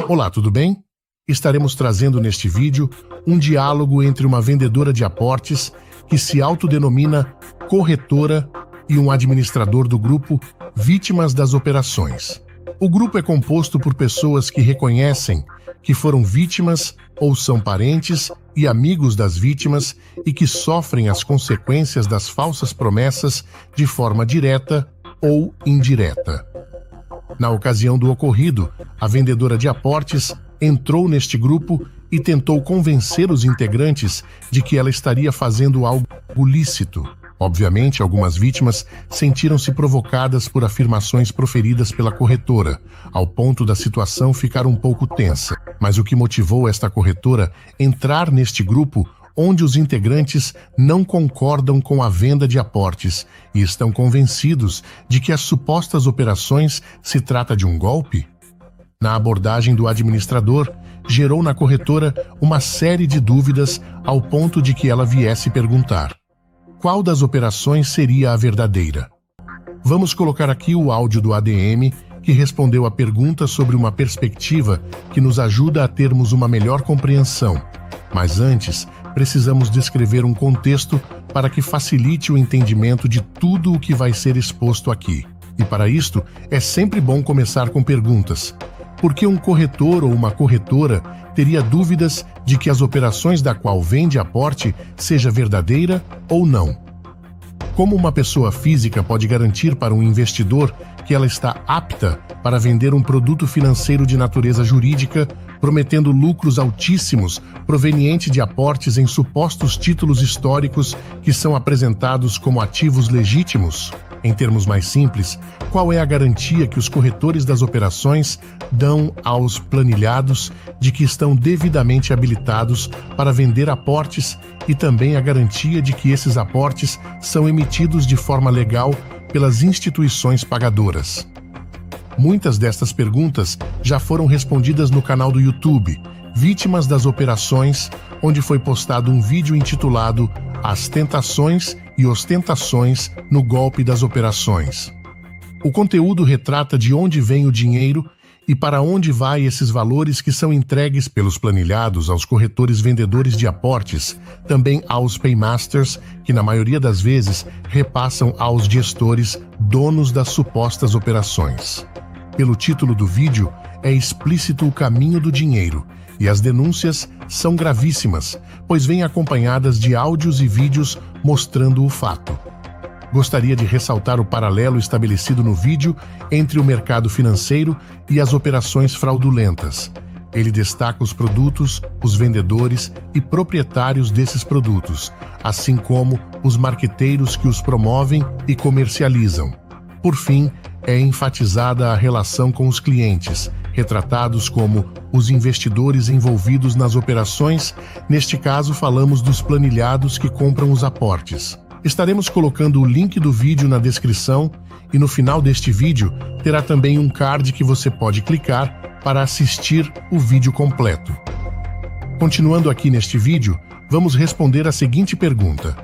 Olá, tudo bem? Estaremos trazendo neste vídeo um diálogo entre uma vendedora de aportes que se autodenomina corretora e um administrador do grupo Vítimas das Operações. O grupo é composto por pessoas que reconhecem que foram vítimas ou são parentes e amigos das vítimas e que sofrem as consequências das falsas promessas de forma direta ou indireta. Na ocasião do ocorrido, a vendedora de aportes entrou neste grupo e tentou convencer os integrantes de que ela estaria fazendo algo lícito. Obviamente, algumas vítimas sentiram-se provocadas por afirmações proferidas pela corretora, ao ponto da situação ficar um pouco tensa. Mas o que motivou esta corretora entrar neste grupo, onde os integrantes não concordam com a venda de aportes e estão convencidos de que as supostas operações se trata de um golpe? Na abordagem do administrador, gerou na corretora uma série de dúvidas ao ponto de que ela viesse perguntar: qual das operações seria a verdadeira? Vamos colocar aqui o áudio do ADM, que respondeu a pergunta sobre uma perspectiva que nos ajuda a termos uma melhor compreensão. Mas antes, precisamos descrever um contexto para que facilite o entendimento de tudo o que vai ser exposto aqui. E para isto, é sempre bom começar com perguntas. Por que um corretor ou uma corretora teria dúvidas de que as operações da qual vende aporte seja verdadeira ou não? Como uma pessoa física pode garantir para um investidor que ela está apta para vender um produto financeiro de natureza jurídica, prometendo lucros altíssimos provenientes de aportes em supostos títulos históricos que são apresentados como ativos legítimos? Em termos mais simples, qual é a garantia que os corretores das operações dão aos planilhados de que estão devidamente habilitados para vender aportes e também a garantia de que esses aportes são emitidos de forma legal pelas instituições pagadoras? Muitas destas perguntas já foram respondidas no canal do YouTube Vítimas das Operações, onde foi postado um vídeo intitulado As Tentações e Ostentações no Golpe das Operações. O conteúdo retrata de onde vem o dinheiro e para onde vai esses valores que são entregues pelos planilhados aos corretores vendedores de aportes, também aos paymasters, que na maioria das vezes repassam aos gestores, donos das supostas operações. Pelo título do vídeo, é explícito o caminho do dinheiro, e as denúncias são gravíssimas, pois vêm acompanhadas de áudios e vídeos mostrando o fato. Gostaria de ressaltar o paralelo estabelecido no vídeo entre o mercado financeiro e as operações fraudulentas. Ele destaca os produtos, os vendedores e proprietários desses produtos, assim como os marqueteiros que os promovem e comercializam. Por fim, é enfatizada a relação com os clientes, retratados como os investidores envolvidos nas operações. Neste caso, falamos dos planilhados que compram os aportes. Estaremos colocando o link do vídeo na descrição e no final deste vídeo terá também um card que você pode clicar para assistir o vídeo completo. Continuando aqui neste vídeo, vamos responder a seguinte pergunta: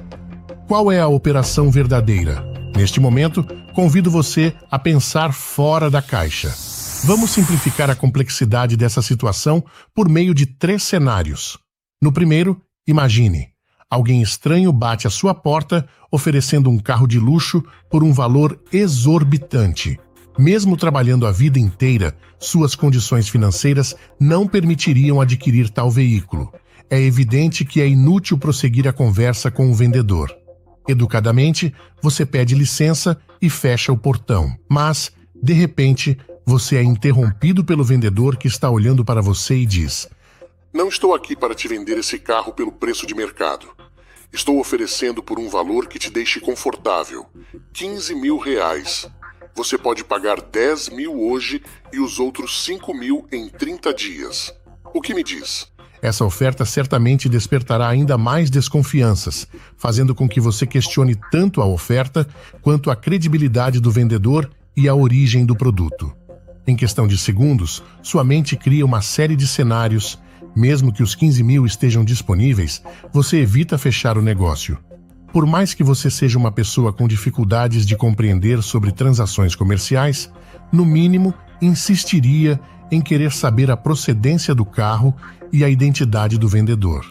qual é a operação verdadeira? Neste momento, convido você a pensar fora da caixa. Vamos simplificar a complexidade dessa situação por meio de 3 cenários. No primeiro, imagine: alguém estranho bate à sua porta oferecendo um carro de luxo por um valor exorbitante. Mesmo trabalhando a vida inteira, suas condições financeiras não permitiriam adquirir tal veículo. É evidente que é inútil prosseguir a conversa com o vendedor. Educadamente, você pede licença e fecha o portão. Mas, de repente, você é interrompido pelo vendedor que está olhando para você e diz: não estou aqui para te vender esse carro pelo preço de mercado. Estou oferecendo por um valor que te deixe confortável. R$15.000. Você pode pagar 10 mil hoje e os outros 5 mil em 30 dias. O que me diz? Essa oferta certamente despertará ainda mais desconfianças, fazendo com que você questione tanto a oferta quanto a credibilidade do vendedor e a origem do produto. Em questão de segundos, sua mente cria uma série de cenários. Mesmo que os 15 mil estejam disponíveis, você evita fechar o negócio. Por mais que você seja uma pessoa com dificuldades de compreender sobre transações comerciais, no mínimo, insistiria em querer saber a procedência do carro e a identidade do vendedor.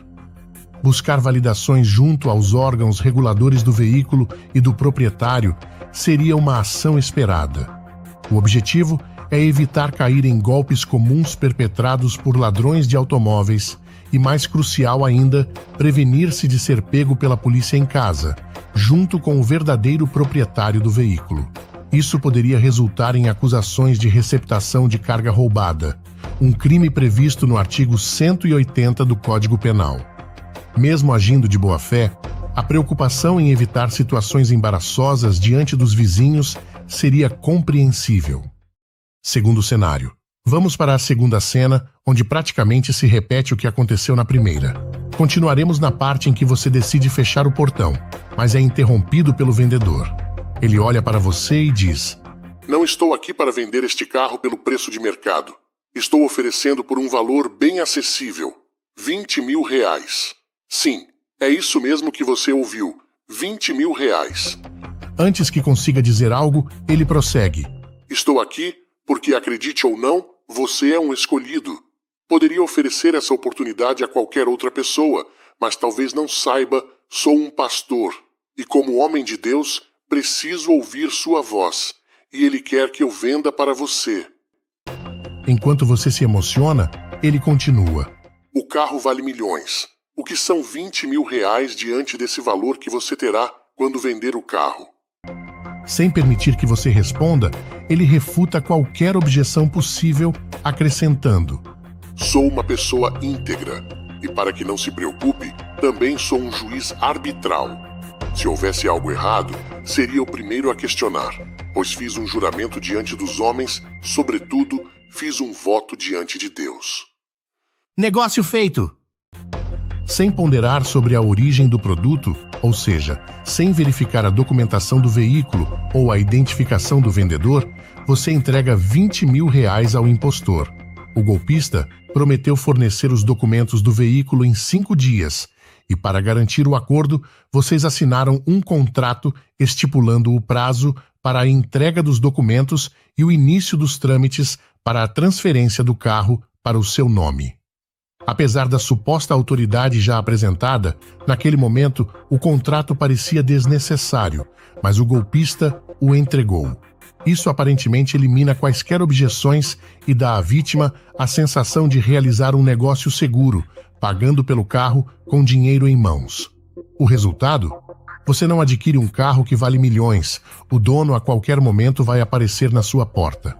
Buscar validações junto aos órgãos reguladores do veículo e do proprietário seria uma ação esperada. O objetivo é evitar cair em golpes comuns perpetrados por ladrões de automóveis e, mais crucial ainda, prevenir-se de ser pego pela polícia em casa, junto com o verdadeiro proprietário do veículo. Isso poderia resultar em acusações de receptação de carga roubada, um crime previsto no artigo 180 do Código Penal. Mesmo agindo de boa-fé, a preocupação em evitar situações embaraçosas diante dos vizinhos seria compreensível. Segundo cenário. Vamos para a segunda cena, onde praticamente se repete o que aconteceu na primeira. Continuaremos na parte em que você decide fechar o portão, mas é interrompido pelo vendedor. Ele olha para você e diz: Não estou aqui para vender este carro pelo preço de mercado. Estou oferecendo por um valor bem acessível, R$20.000. Sim, é isso mesmo que você ouviu, R$20.000. Antes que consiga dizer algo, ele prossegue: Estou aqui porque, acredite ou não, você é um escolhido. Poderia oferecer essa oportunidade a qualquer outra pessoa, mas talvez não saiba, sou um pastor. E como homem de Deus, preciso ouvir sua voz. E ele quer que eu venda para você. Enquanto você se emociona, ele continua: O carro vale milhões. O que são R$20.000 diante desse valor que você terá quando vender o carro? Sem permitir que você responda, ele refuta qualquer objeção possível, acrescentando: Sou uma pessoa íntegra. E para que não se preocupe, também sou um juiz arbitral. Se houvesse algo errado, seria o primeiro a questionar, pois fiz um juramento diante dos homens, sobretudo, fiz um voto diante de Deus. Negócio feito! Sem ponderar sobre a origem do produto, ou seja, sem verificar a documentação do veículo ou a identificação do vendedor, você entrega R$20.000 ao impostor. O golpista prometeu fornecer os documentos do veículo em 5 dias, e para garantir o acordo, vocês assinaram um contrato estipulando o prazo para a entrega dos documentos e o início dos trâmites para a transferência do carro para o seu nome. Apesar da suposta autoridade já apresentada, naquele momento o contrato parecia desnecessário, mas o golpista o entregou. Isso aparentemente elimina quaisquer objeções e dá à vítima a sensação de realizar um negócio seguro, pagando pelo carro com dinheiro em mãos. O resultado? Você não adquire um carro que vale milhões, o dono a qualquer momento vai aparecer na sua porta.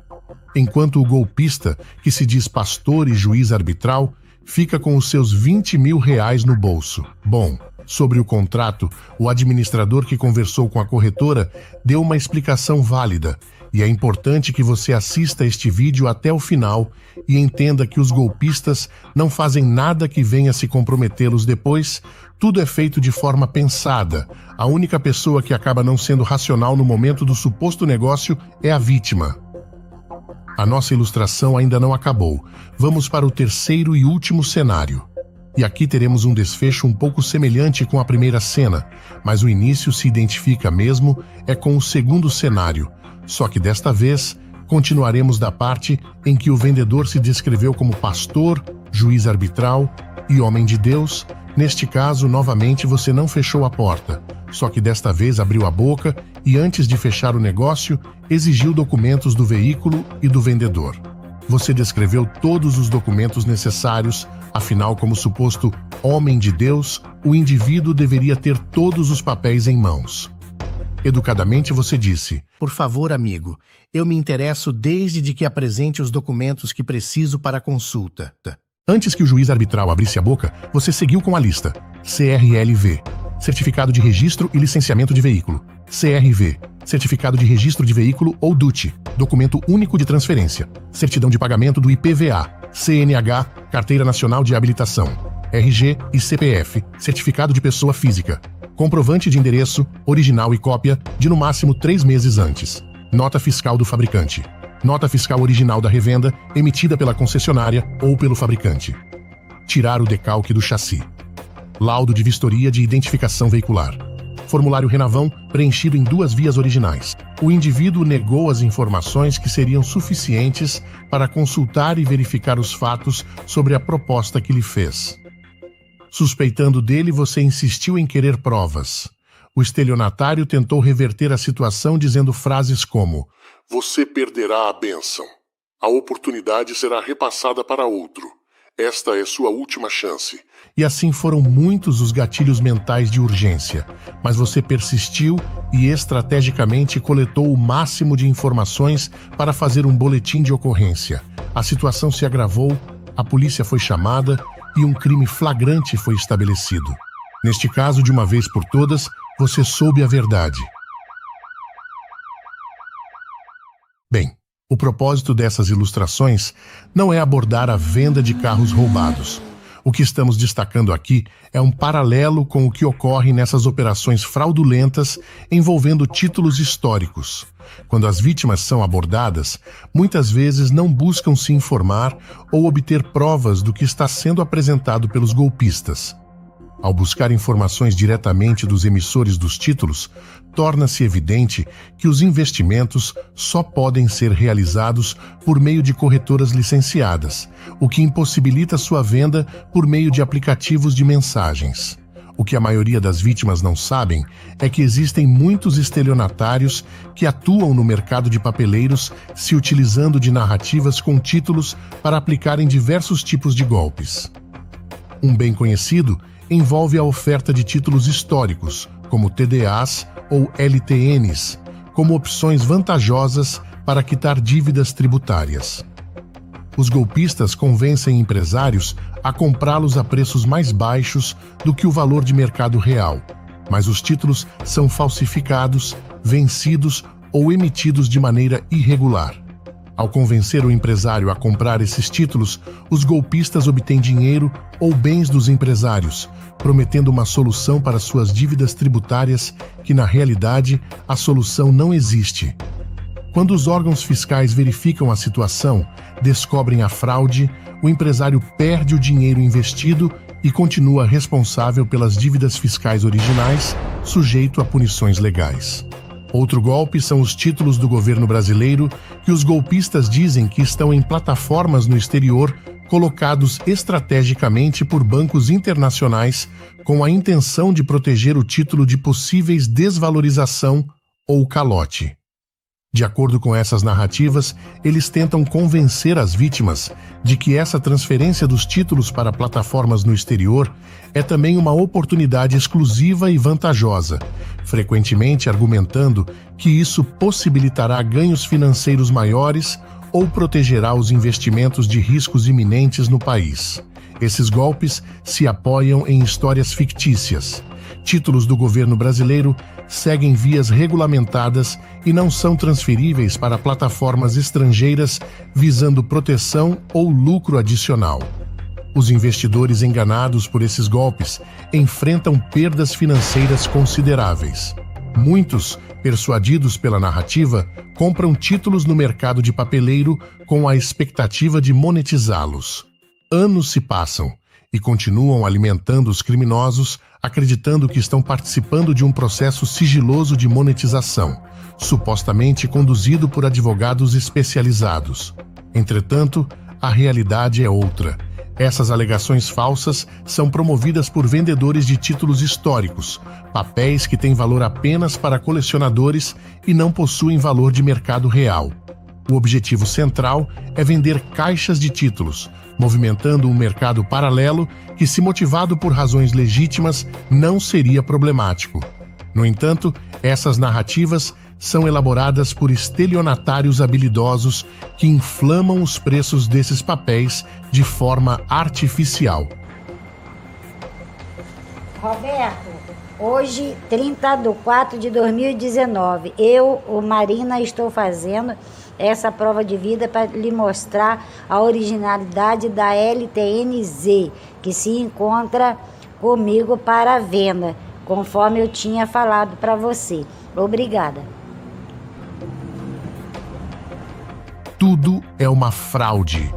Enquanto o golpista, que se diz pastor e juiz arbitral, fica com os seus R$20.000 no bolso. Bom, sobre o contrato, o administrador que conversou com a corretora deu uma explicação válida, e é importante que você assista este vídeo até o final e entenda que os golpistas não fazem nada que venha se comprometê-los depois, tudo é feito de forma pensada. A única pessoa que acaba não sendo racional no momento do suposto negócio é a vítima. A nossa ilustração ainda não acabou. Vamos para o terceiro e último cenário. E aqui teremos um desfecho um pouco semelhante com a primeira cena, mas o início se identifica mesmo com o segundo cenário. Só que desta vez, continuaremos da parte em que o vendedor se descreveu como pastor, juiz arbitral e homem de Deus. Neste caso, novamente você não fechou a porta, só que desta vez abriu a boca e, antes de fechar o negócio, exigiu documentos do veículo e do vendedor. Você descreveu todos os documentos necessários, afinal, como suposto homem de Deus, o indivíduo deveria ter todos os papéis em mãos. Educadamente você disse: Por favor, amigo, eu me interesso desde de que apresente os documentos que preciso para a consulta. Antes que o juiz arbitral abrisse a boca, você seguiu com a lista: CRLV, Certificado de Registro e Licenciamento de Veículo; CRV, Certificado de Registro de Veículo ou DUT, Documento Único de Transferência; Certidão de Pagamento do IPVA; CNH, Carteira Nacional de Habilitação; RG e CPF, Certificado de Pessoa Física; comprovante de endereço, original e cópia, de no máximo 3 meses antes; nota fiscal do fabricante; nota fiscal original da revenda, emitida pela concessionária ou pelo fabricante; tirar o decalque do chassi; laudo de vistoria de identificação veicular; formulário Renavão preenchido em 2 vias originais; o indivíduo negou as informações que seriam suficientes para consultar e verificar os fatos sobre a proposta que lhe fez. Suspeitando dele, você insistiu em querer provas. O estelionatário tentou reverter a situação dizendo frases como: Você perderá a bênção. A oportunidade será repassada para outro. Esta é sua última chance. E assim foram muitos os gatilhos mentais de urgência, mas você persistiu e estrategicamente coletou o máximo de informações para fazer um boletim de ocorrência. A situação se agravou, a polícia foi chamada e um crime flagrante foi estabelecido. Neste caso, de uma vez por todas, você soube a verdade. Bem, o propósito dessas ilustrações não é abordar a venda de carros roubados. O que estamos destacando aqui é um paralelo com o que ocorre nessas operações fraudulentas envolvendo títulos históricos. Quando as vítimas são abordadas, muitas vezes não buscam se informar ou obter provas do que está sendo apresentado pelos golpistas. Ao buscar informações diretamente dos emissores dos títulos, torna-se evidente que os investimentos só podem ser realizados por meio de corretoras licenciadas, o que impossibilita sua venda por meio de aplicativos de mensagens. O que a maioria das vítimas não sabem é que existem muitos estelionatários que atuam no mercado de papeleiros se utilizando de narrativas com títulos para aplicarem diversos tipos de golpes. Um bem conhecido envolve a oferta de títulos históricos, como TDAs ou LTNs, como opções vantajosas para quitar dívidas tributárias. Os golpistas convencem empresários a comprá-los a preços mais baixos do que o valor de mercado real, mas os títulos são falsificados, vencidos ou emitidos de maneira irregular. Ao convencer o empresário a comprar esses títulos, os golpistas obtêm dinheiro ou bens dos empresários, prometendo uma solução para suas dívidas tributárias que, na realidade, a solução não existe. Quando os órgãos fiscais verificam a situação, descobrem a fraude, o empresário perde o dinheiro investido e continua responsável pelas dívidas fiscais originais, sujeito a punições legais. Outro golpe são os títulos do governo brasileiro que os golpistas dizem que estão em plataformas no exterior colocados estrategicamente por bancos internacionais com a intenção de proteger o título de possíveis desvalorização ou calote. De acordo com essas narrativas, eles tentam convencer as vítimas de que essa transferência dos títulos para plataformas no exterior é também uma oportunidade exclusiva e vantajosa, frequentemente argumentando que isso possibilitará ganhos financeiros maiores ou protegerá os investimentos de riscos iminentes no país. Esses golpes se apoiam em histórias fictícias. Títulos do governo brasileiro seguem vias regulamentadas e não são transferíveis para plataformas estrangeiras visando proteção ou lucro adicional. Os investidores enganados por esses golpes enfrentam perdas financeiras consideráveis. Muitos, persuadidos pela narrativa, compram títulos no mercado de papeleiro com a expectativa de monetizá-los. Anos se passam e continuam alimentando os criminosos, acreditando que estão participando de um processo sigiloso de monetização, supostamente conduzido por advogados especializados. Entretanto, a realidade é outra. Essas alegações falsas são promovidas por vendedores de títulos históricos, papéis que têm valor apenas para colecionadores e não possuem valor de mercado real. O objetivo central é vender caixas de títulos, movimentando um mercado paralelo que, se motivado por razões legítimas, não seria problemático. No entanto, essas narrativas são elaboradas por estelionatários habilidosos que inflamam os preços desses papéis de forma artificial. Roberto, hoje, 30/4/2019, Marina, estou fazendo essa prova de vida para lhe mostrar a originalidade da LTNZ, que se encontra comigo para venda, conforme eu tinha falado para você. Obrigada. Tudo é uma fraude.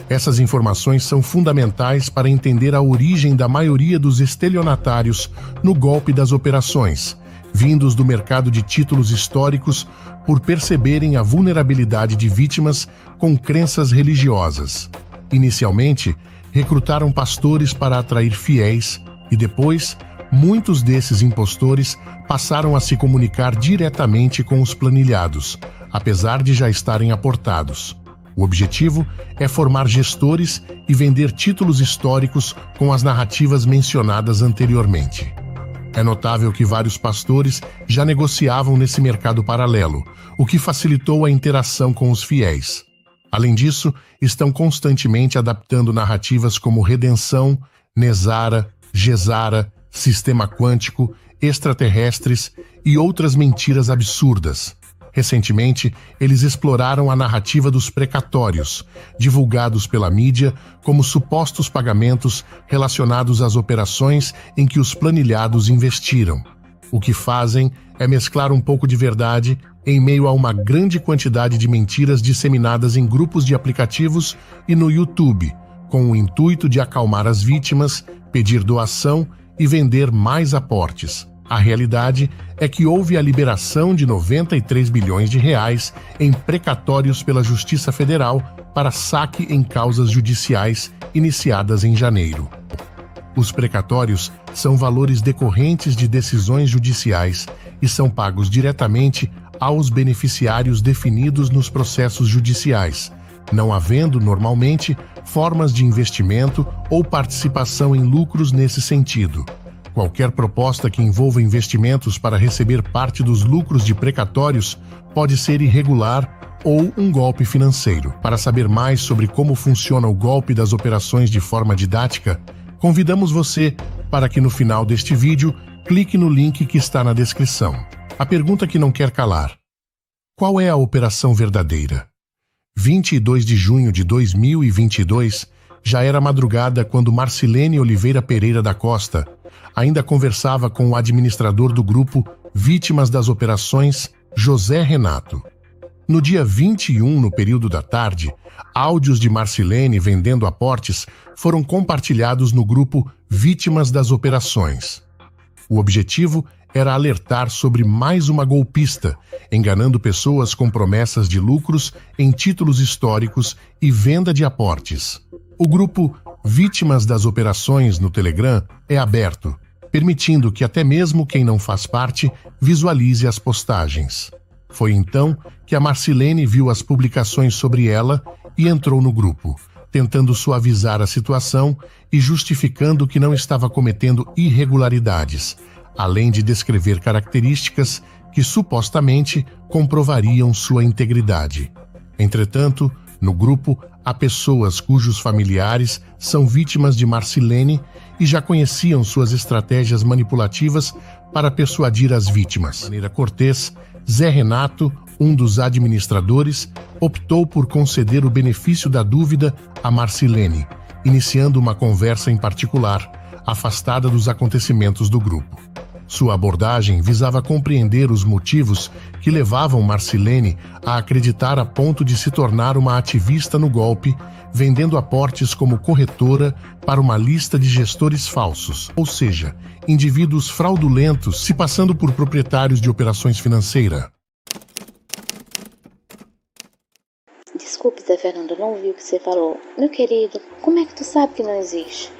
Essas informações são fundamentais para entender a origem da maioria dos estelionatários no golpe das operações, vindos do mercado de títulos históricos por perceberem a vulnerabilidade de vítimas com crenças religiosas. Inicialmente, recrutaram pastores para atrair fiéis e depois, muitos desses impostores passaram a se comunicar diretamente com os planilhados, apesar de já estarem aportados. O objetivo é formar gestores e vender títulos históricos com as narrativas mencionadas anteriormente. É notável que vários pastores já negociavam nesse mercado paralelo, o que facilitou a interação com os fiéis. Além disso, estão constantemente adaptando narrativas como redenção, Nezara, Gesara, sistema quântico, extraterrestres e outras mentiras absurdas. Recentemente, eles exploraram a narrativa dos precatórios, divulgados pela mídia como supostos pagamentos relacionados às operações em que os planilhados investiram. O que fazem é mesclar um pouco de verdade em meio a uma grande quantidade de mentiras disseminadas em grupos de aplicativos e no YouTube, com o intuito de acalmar as vítimas, pedir doação e vender mais aportes. A realidade é que houve a liberação de 93 bilhões de reais em precatórios pela Justiça Federal para saque em causas judiciais iniciadas em janeiro. Os precatórios são valores decorrentes de decisões judiciais e são pagos diretamente aos beneficiários definidos nos processos judiciais, não havendo, normalmente, formas de investimento ou participação em lucros nesse sentido. Qualquer proposta que envolva investimentos para receber parte dos lucros de precatórios pode ser irregular ou um golpe financeiro. Para saber mais sobre como funciona o golpe das operações de forma didática, convidamos você para que no final deste vídeo clique no link que está na descrição. A pergunta que não quer calar: qual é a operação verdadeira? 22 de junho de 2022 já era madrugada quando Marcilene Oliveira Pereira da Costa ainda conversava com o administrador do grupo Vítimas das Operações, José Renato. No dia 21, no período da tarde, áudios de Marcilene vendendo aportes foram compartilhados no grupo Vítimas das Operações. O objetivo era alertar sobre mais uma golpista, enganando pessoas com promessas de lucros em títulos históricos e venda de aportes. O grupo Vítimas das Operações no Telegram é aberto, permitindo que até mesmo quem não faz parte visualize as postagens. Foi então que a Marcilene viu as publicações sobre ela e entrou no grupo, tentando suavizar a situação e justificando que não estava cometendo irregularidades, além de descrever características que supostamente comprovariam sua integridade. Entretanto, no grupo, há pessoas cujos familiares são vítimas de Marcilene e já conheciam suas estratégias manipulativas para persuadir as vítimas. De maneira cortês, Zé Renato, um dos administradores, optou por conceder o benefício da dúvida a Marcilene, iniciando uma conversa em particular, afastada dos acontecimentos do grupo. Sua abordagem visava compreender os motivos que levavam Marcilene a acreditar a ponto de se tornar uma ativista no golpe, vendendo aportes como corretora para uma lista de gestores falsos, ou seja, indivíduos fraudulentos se passando por proprietários de operações financeiras. Desculpe, Zé Fernando, não ouvi o que você falou. Meu querido, como é que tu sabe que não existe?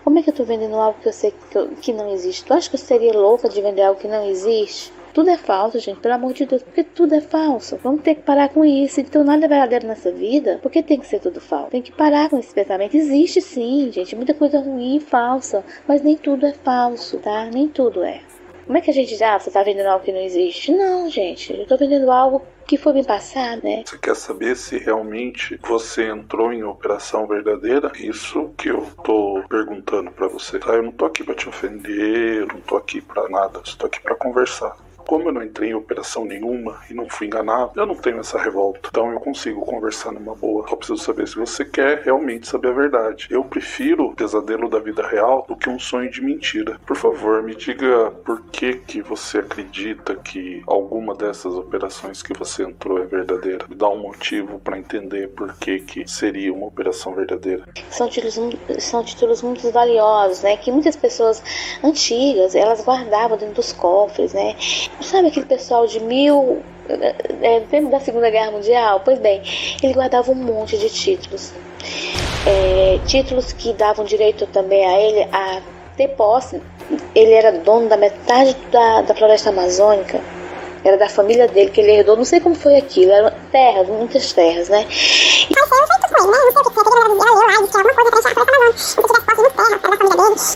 Como é que eu tô vendendo algo que eu sei que não existe? Tu acha que eu seria louca de vender algo que não existe? Tudo é falso, gente, pelo amor de Deus, porque tudo é falso. Vamos ter que parar com isso. Então nada é verdadeiro nessa vida, porque tem que ser tudo falso. Tem que parar com esse pensamento. Existe sim, gente, muita coisa ruim e falsa, mas nem tudo é falso, tá? Nem tudo é. Como é que a gente diz, você tá vendendo algo que não existe? Não, gente, eu tô vendendo algo que foi bem passado, né? Você quer saber se realmente você entrou em operação verdadeira? Isso que eu tô perguntando pra você, tá? Eu não tô aqui pra te ofender, eu não tô aqui pra nada, eu tô aqui pra conversar. Como eu não entrei em operação nenhuma e não fui enganado, eu não tenho essa revolta. Então eu consigo conversar numa boa. Só preciso saber se você quer realmente saber a verdade. Eu prefiro o pesadelo da vida real do que um sonho de mentira. Por favor, me diga por que você acredita que alguma dessas operações que você entrou é verdadeira. Me dá um motivo para entender por que seria uma operação verdadeira. São títulos muito valiosos, né? Que muitas pessoas antigas, elas guardavam dentro dos cofres, né? Sabe aquele pessoal de tempo da Segunda Guerra Mundial? Pois bem, ele guardava um monte de títulos. Títulos que davam direito também a ele a ter posse. Ele era dono da metade da floresta amazônica. Era da família dele que ele herdou. Não sei como foi aquilo. Eram terras, muitas terras, né?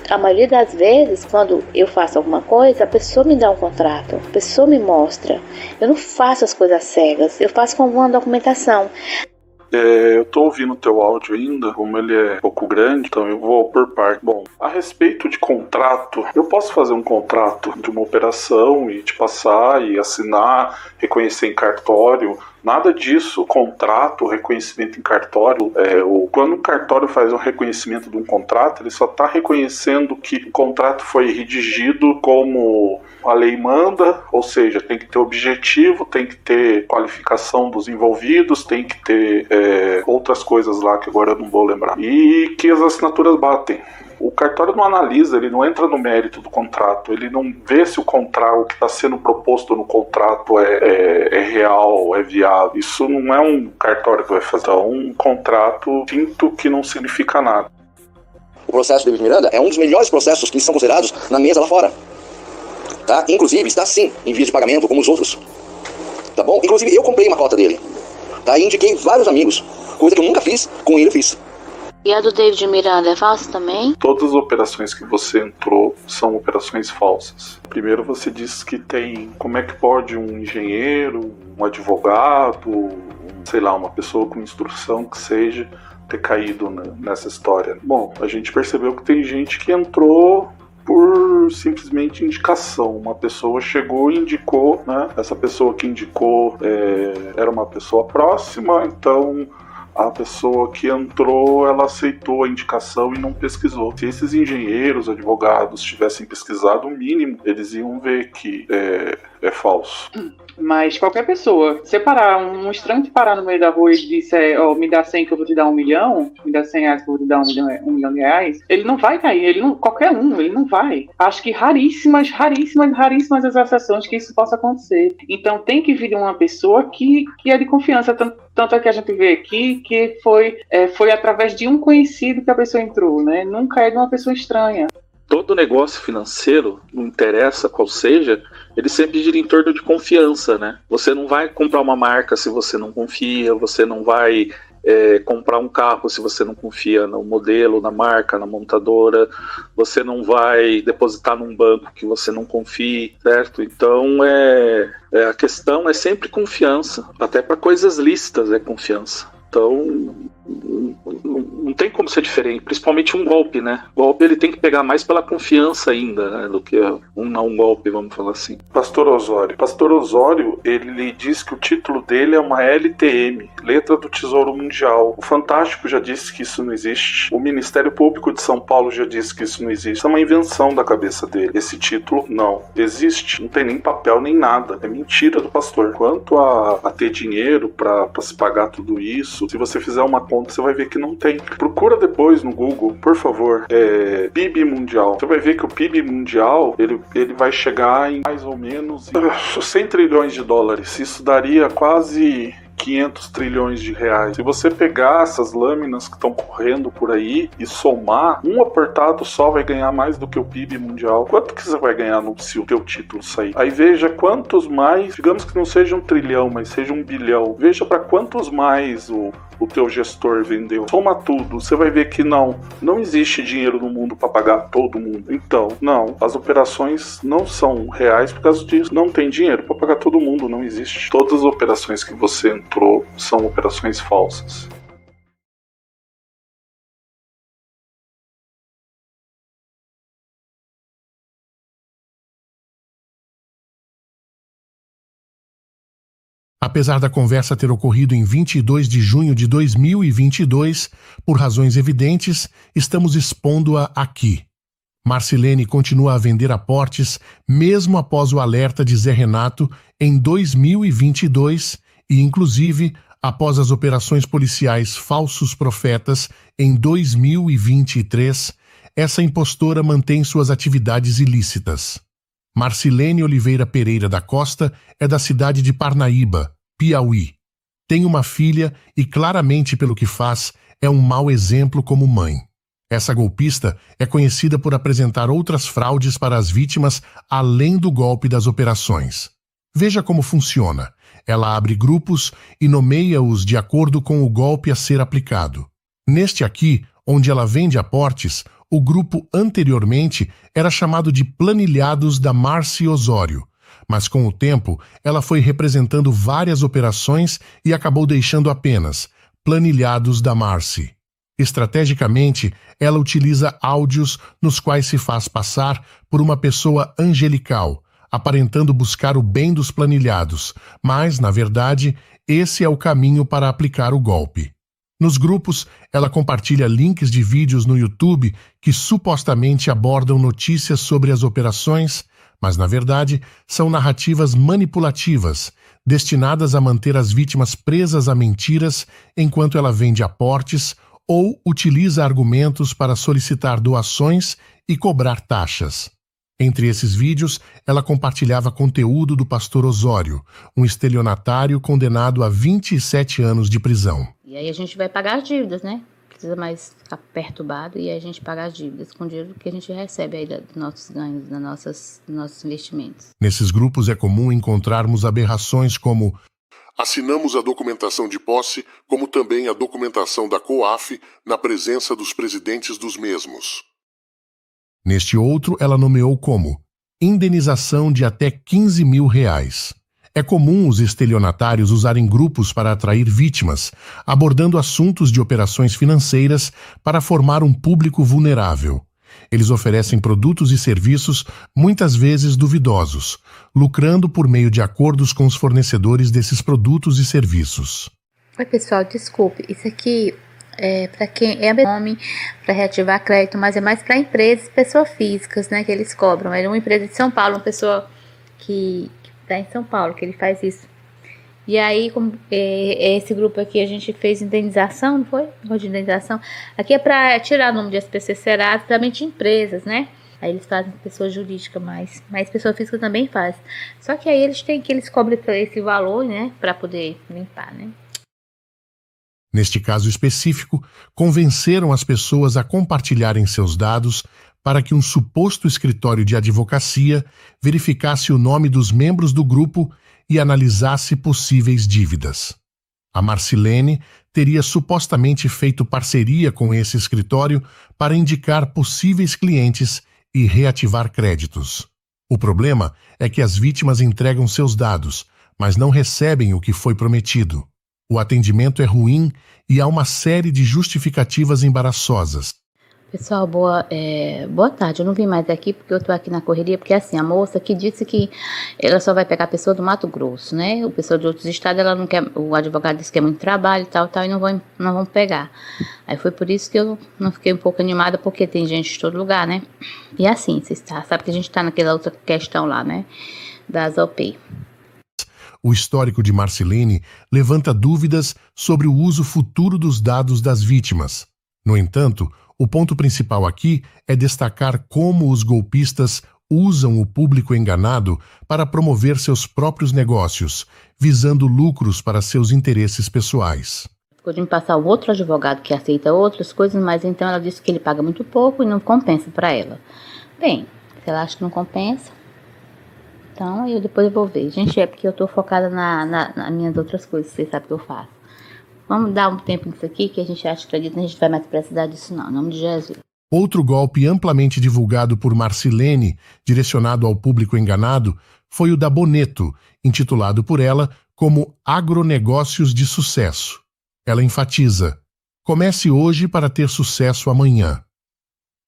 A maioria das vezes, quando eu faço alguma coisa, a pessoa me dá um contrato, a pessoa me mostra. Eu não faço as coisas cegas, eu faço com alguma documentação. Eu tô ouvindo o teu áudio ainda, como ele é um pouco grande, então eu vou por parte. Bom, a respeito de contrato, eu posso fazer um contrato de uma operação e te passar e assinar, reconhecer em cartório. Nada disso, contrato, reconhecimento em cartório. Quando um cartório faz um reconhecimento de um contrato, ele só está reconhecendo que o contrato foi redigido como a lei manda, ou seja, tem que ter objetivo, tem que ter qualificação dos envolvidos, tem que ter outras coisas lá que agora eu não vou lembrar. E que as assinaturas batem. O cartório não analisa, ele não entra no mérito do contrato, ele não vê se o contrato, o que está sendo proposto no contrato é real, é viável. Isso não é um cartório que vai fazer, é um contrato tinto que não significa nada. O processo de David Miranda é um dos melhores processos que são considerados na mesa lá fora. Tá? Inclusive, está sim em vias de pagamento, como os outros. Tá bom? Inclusive, eu comprei uma cota dele. Tá? E indiquei vários amigos, coisa que eu nunca fiz, com ele eu fiz. E a do David Miranda é falsa também? Todas as operações que você entrou são operações falsas. Primeiro você disse que tem... Como é que pode um engenheiro, um advogado, sei lá, uma pessoa com instrução que seja, ter caído nessa história? Bom, a gente percebeu que tem gente que entrou por simplesmente indicação. Uma pessoa chegou e indicou, né? Essa pessoa que indicou era uma pessoa próxima, então... A pessoa que entrou, ela aceitou a indicação e não pesquisou. Se esses engenheiros, advogados tivessem pesquisado o mínimo, eles iam ver que é falso. Mas qualquer pessoa, separar um estranho te parar no meio da rua e disser, me dá 100 que eu vou te dar 1 milhão, me dá 100 reais que eu vou te dar 1 milhão de reais, ele não vai cair, ele não vai. Acho que raríssimas as exceções que isso possa acontecer. Então tem que vir de uma pessoa que é de confiança, tanto é que a gente vê aqui que foi através de um conhecido que a pessoa entrou, né? Nunca é de uma pessoa estranha. Todo negócio financeiro, não interessa qual seja, ele sempre gira em torno de confiança, né? Você não vai comprar uma marca se você não confia, você não vai comprar um carro se você não confia no modelo, na marca, na montadora, você não vai depositar num banco que você não confie, certo? Então a questão é sempre confiança, até para coisas lícitas é confiança. Então não tem como ser diferente, principalmente um golpe, né? O golpe ele tem que pegar mais pela confiança ainda, né, do que um golpe, vamos falar assim. Pastor Osório, ele diz que o título dele é uma LTM, Letra do Tesouro Mundial. O Fantástico já disse que isso não existe. O Ministério Público de São Paulo já disse que isso não existe. Isso é uma invenção da cabeça dele. Esse título não existe, não tem nem papel nem nada. É mentira do pastor. Quanto a ter dinheiro para se pagar tudo isso, se você fizer uma conta, você vai ver que não tem. Procura depois no Google, por favor, PIB mundial. Você vai ver que o PIB mundial, ele vai chegar em mais ou menos 100 trilhões de dólares. Isso daria quase 500 trilhões de reais. Se você pegar essas lâminas que estão correndo por aí e somar, um apertado só vai ganhar mais do que o PIB mundial. Quanto que você vai ganhar se o teu título sair? Aí veja quantos mais, digamos que não seja 1 trilhão, mas seja 1 bilhão. Veja para quantos mais o teu gestor vendeu. Soma tudo, você vai ver que não existe dinheiro no mundo para pagar todo mundo. Então, não, as operações não são reais por causa disso. Não tem dinheiro para pagar todo mundo, não existe. Todas as operações que você entrou são operações falsas. Apesar da conversa ter ocorrido em 22 de junho de 2022, por razões evidentes, estamos expondo-a aqui. Marcilene continua a vender aportes mesmo após o alerta de Zé Renato em 2022 e, inclusive, após as operações policiais Falsos Profetas em 2023, essa impostora mantém suas atividades ilícitas. Marcilene Oliveira Pereira da Costa é da cidade de Parnaíba, Piauí. Tem uma filha e, claramente pelo que faz, é um mau exemplo como mãe. Essa golpista é conhecida por apresentar outras fraudes para as vítimas além do golpe das operações. Veja como funciona. Ela abre grupos e nomeia-os de acordo com o golpe a ser aplicado. Neste aqui, onde ela vende aportes, o grupo anteriormente era chamado de Planilhados da Marci Osório, mas com o tempo ela foi representando várias operações e acabou deixando apenas Planilhados da Marci. Estrategicamente, ela utiliza áudios nos quais se faz passar por uma pessoa angelical, aparentando buscar o bem dos planilhados, mas, na verdade, esse é o caminho para aplicar o golpe. Nos grupos, ela compartilha links de vídeos no YouTube que supostamente abordam notícias sobre as operações, mas, na verdade, são narrativas manipulativas, destinadas a manter as vítimas presas a mentiras enquanto ela vende aportes ou utiliza argumentos para solicitar doações e cobrar taxas. Entre esses vídeos, ela compartilhava conteúdo do pastor Osório, um estelionatário condenado a 27 anos de prisão. E aí a gente vai pagar as dívidas, né? Precisa mais ficar perturbado e aí a gente paga as dívidas com o dinheiro que a gente recebe aí dos nossos ganhos, dos nossos investimentos. Nesses grupos é comum encontrarmos aberrações como: assinamos a documentação de posse, como também a documentação da COAF, na presença dos presidentes dos mesmos. Neste outro, ela nomeou como indenização de até R$15.000. É comum os estelionatários usarem grupos para atrair vítimas, abordando assuntos de operações financeiras para formar um público vulnerável. Eles oferecem produtos e serviços muitas vezes duvidosos, lucrando por meio de acordos com os fornecedores desses produtos e serviços. Oi, pessoal, desculpe, isso aqui é para quem é nome para reativar crédito, mas é mais para empresas, pessoas físicas, né, que eles cobram. É uma empresa de São Paulo, uma pessoa que está em São Paulo, que ele faz isso. E aí, como esse grupo aqui, a gente fez indenização, não foi? Negócio de indenização. Aqui é para tirar o nome de SPC Serasa, principalmente empresas, né? Aí eles fazem pessoa jurídica, mas pessoa física também faz. Só que aí eles cobrem esse valor, né, para poder limpar, né? Neste caso específico, convenceram as pessoas a compartilharem seus dados para que um suposto escritório de advocacia verificasse o nome dos membros do grupo e analisasse possíveis dívidas. A Marcilene teria supostamente feito parceria com esse escritório para indicar possíveis clientes e reativar créditos. O problema é que as vítimas entregam seus dados, mas não recebem o que foi prometido. O atendimento é ruim e há uma série de justificativas embaraçosas. Pessoal, boa tarde. Eu não vim mais aqui porque eu tô aqui na correria, porque assim, a moça que disse que ela só vai pegar a pessoa do Mato Grosso, né? O pessoal de outros estados, ela não quer, o advogado disse que é muito trabalho e tal, e não vão pegar. Aí foi por isso que eu não fiquei um pouco animada, porque tem gente de todo lugar, né? E assim, vocês sabem que a gente tá naquela outra questão lá, né? Das OP. O histórico de Marcilene levanta dúvidas sobre o uso futuro dos dados das vítimas. No entanto, o ponto principal aqui é destacar como os golpistas usam o público enganado para promover seus próprios negócios, visando lucros para seus interesses pessoais. Ficou de me passar um outro advogado que aceita outras coisas, mas então ela disse que ele paga muito pouco e não compensa para ela. Bem, se ela acha que não compensa, então depois eu vou ver. Gente, é porque eu tô focada nas minhas outras coisas, vocês sabem que eu faço. Vamos dar um tempo nisso aqui, que a gente acredita, a gente vai mais precisar disso não, em nome de Jesus. Outro golpe amplamente divulgado por Marcilene, direcionado ao público enganado, foi o da Boneto, intitulado por ela como Agronegócios de Sucesso. Ela enfatiza: comece hoje para ter sucesso amanhã.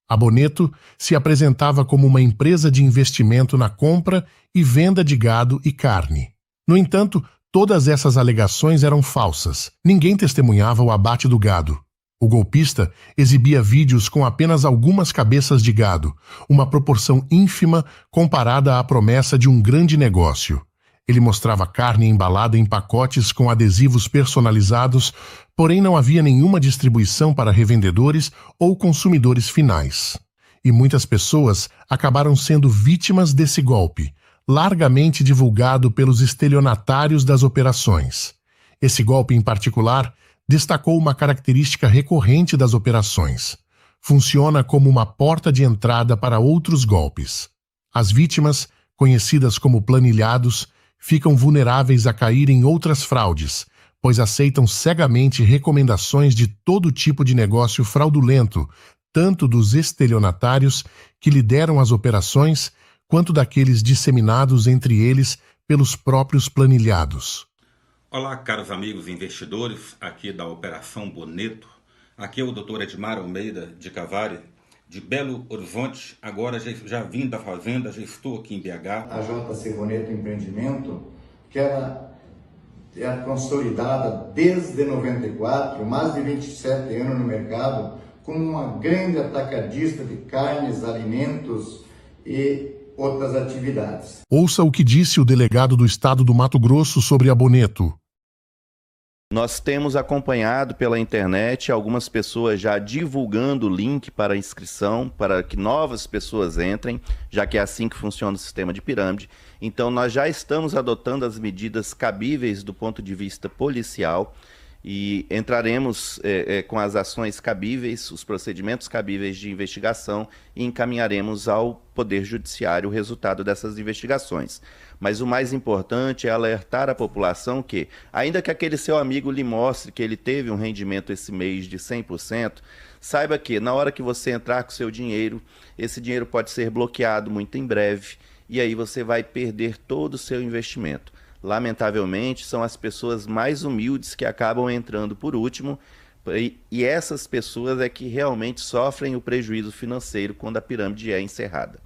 A Boneto se apresentava como uma empresa de investimento na compra e venda de gado e carne. No entanto, Todas essas alegações eram falsas. Ninguém testemunhava o abate do gado. O golpista exibia vídeos com apenas algumas cabeças de gado, uma proporção ínfima comparada à promessa de um grande negócio. Ele mostrava carne embalada em pacotes com adesivos personalizados, porém não havia nenhuma distribuição para revendedores ou consumidores finais. E muitas pessoas acabaram sendo vítimas desse golpe, largamente divulgado pelos estelionatários das operações. Esse golpe em particular destacou uma característica recorrente das operações. Funciona como uma porta de entrada para outros golpes. As vítimas, conhecidas como planilhados, ficam vulneráveis a cair em outras fraudes, pois aceitam cegamente recomendações de todo tipo de negócio fraudulento, tanto dos estelionatários que lideram as operações, quanto daqueles disseminados entre eles pelos próprios planilhados. Olá, caros amigos investidores, aqui da Operação Boneto. Aqui é o Dr. Edmar Almeida de Cavari, de Belo Horizonte. Agora já vim da fazenda, já estou aqui em BH. A JC Boneto Empreendimento, que ela é consolidada desde 94, mais de 27 anos no mercado, como uma grande atacadista de carnes, alimentos e outras atividades. Ouça o que disse o delegado do estado do Mato Grosso sobre a Boneto. Nós temos acompanhado pela internet algumas pessoas já divulgando o link para inscrição, para que novas pessoas entrem, já que é assim que funciona o sistema de pirâmide. Então nós já estamos adotando as medidas cabíveis do ponto de vista policial e entraremos com as ações cabíveis, os procedimentos cabíveis de investigação e encaminharemos ao Poder Judiciário o resultado dessas investigações. Mas o mais importante é alertar a população que, ainda que aquele seu amigo lhe mostre que ele teve um rendimento esse mês de 100%, saiba que na hora que você entrar com o seu dinheiro, esse dinheiro pode ser bloqueado muito em breve e aí você vai perder todo o seu investimento. Lamentavelmente, são as pessoas mais humildes que acabam entrando por último, e essas pessoas é que realmente sofrem o prejuízo financeiro quando a pirâmide é encerrada.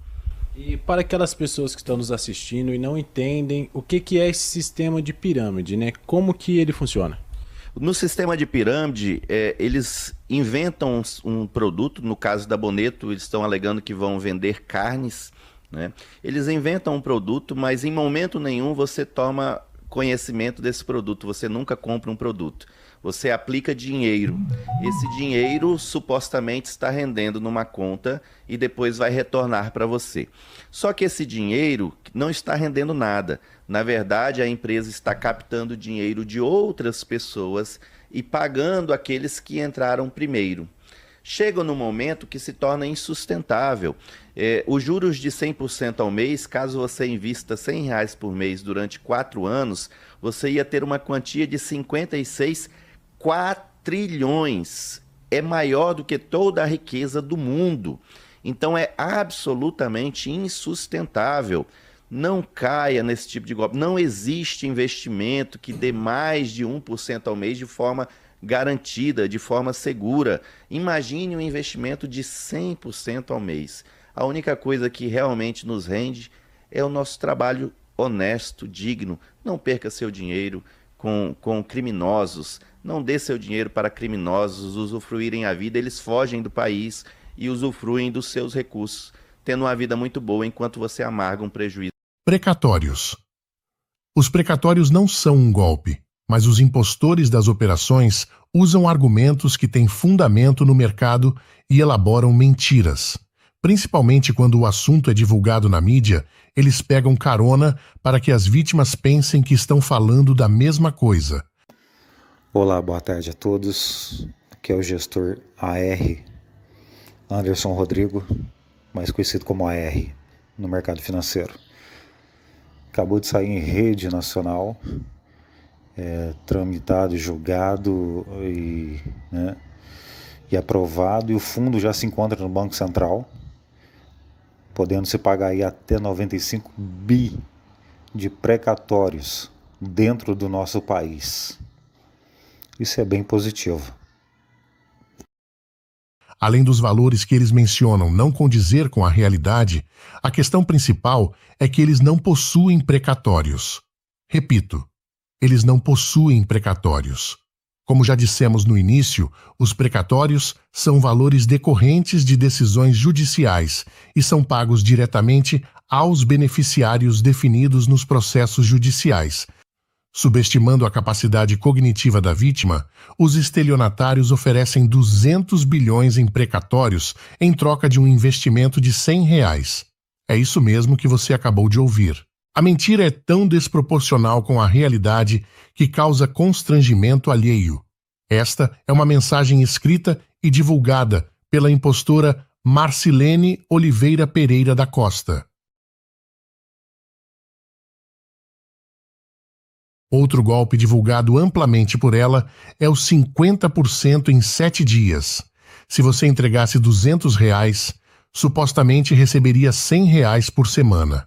E para aquelas pessoas que estão nos assistindo e não entendem o que é esse sistema de pirâmide, né? Como que ele funciona? No sistema de pirâmide, eles inventam um produto, no caso da Boneto, eles estão alegando que vão vender carnes, né? Eles inventam um produto, mas em momento nenhum você toma conhecimento desse produto, você nunca compra um produto. Você aplica dinheiro. Esse dinheiro supostamente está rendendo numa conta e depois vai retornar para você. Só que esse dinheiro não está rendendo nada. Na verdade, a empresa está captando dinheiro de outras pessoas e pagando aqueles que entraram primeiro. Chega no momento que se torna insustentável. Os juros de 100% ao mês, caso você invista R$100 por mês durante 4 anos, você ia ter uma quantia de 56 quatrilhões. É maior do que toda a riqueza do mundo. Então é absolutamente insustentável. Não caia nesse tipo de golpe. Não existe investimento que dê mais de 1% ao mês de forma garantida, de forma segura. Imagine um investimento de 100% ao mês. A única coisa que realmente nos rende é o nosso trabalho honesto, digno. Não perca seu dinheiro com criminosos. Não dê seu dinheiro para criminosos usufruírem a vida. Eles fogem do país e usufruem dos seus recursos, tendo uma vida muito boa enquanto você amarga um prejuízo. Precatórios. Os precatórios não são um golpe, mas os impostores das operações usam argumentos que têm fundamento no mercado e elaboram mentiras. Principalmente quando o assunto é divulgado na mídia, eles pegam carona para que as vítimas pensem que estão falando da mesma coisa. Olá, boa tarde a todos. Aqui é o gestor AR, Anderson Rodrigo, mais conhecido como AR, no mercado financeiro. Acabou de sair em rede nacional, tramitado, julgado e aprovado, e o fundo já se encontra no Banco Central, podendo se pagar aí até 95 bi de precatórios dentro do nosso país. Isso é bem positivo. Além dos valores que eles mencionam não condizer com a realidade, a questão principal é que eles não possuem precatórios. Repito, eles não possuem precatórios. Como já dissemos no início, os precatórios são valores decorrentes de decisões judiciais e são pagos diretamente aos beneficiários definidos nos processos judiciais. Subestimando a capacidade cognitiva da vítima, os estelionatários oferecem 200 bilhões em precatórios em troca de um investimento de R$100. É isso mesmo que você acabou de ouvir. A mentira é tão desproporcional com a realidade que causa constrangimento alheio. Esta é uma mensagem escrita e divulgada pela impostora Marcilene Oliveira Pereira da Costa. Outro golpe divulgado amplamente por ela é o 50% em 7 dias. Se você entregasse R$200, supostamente receberia R$100 por semana.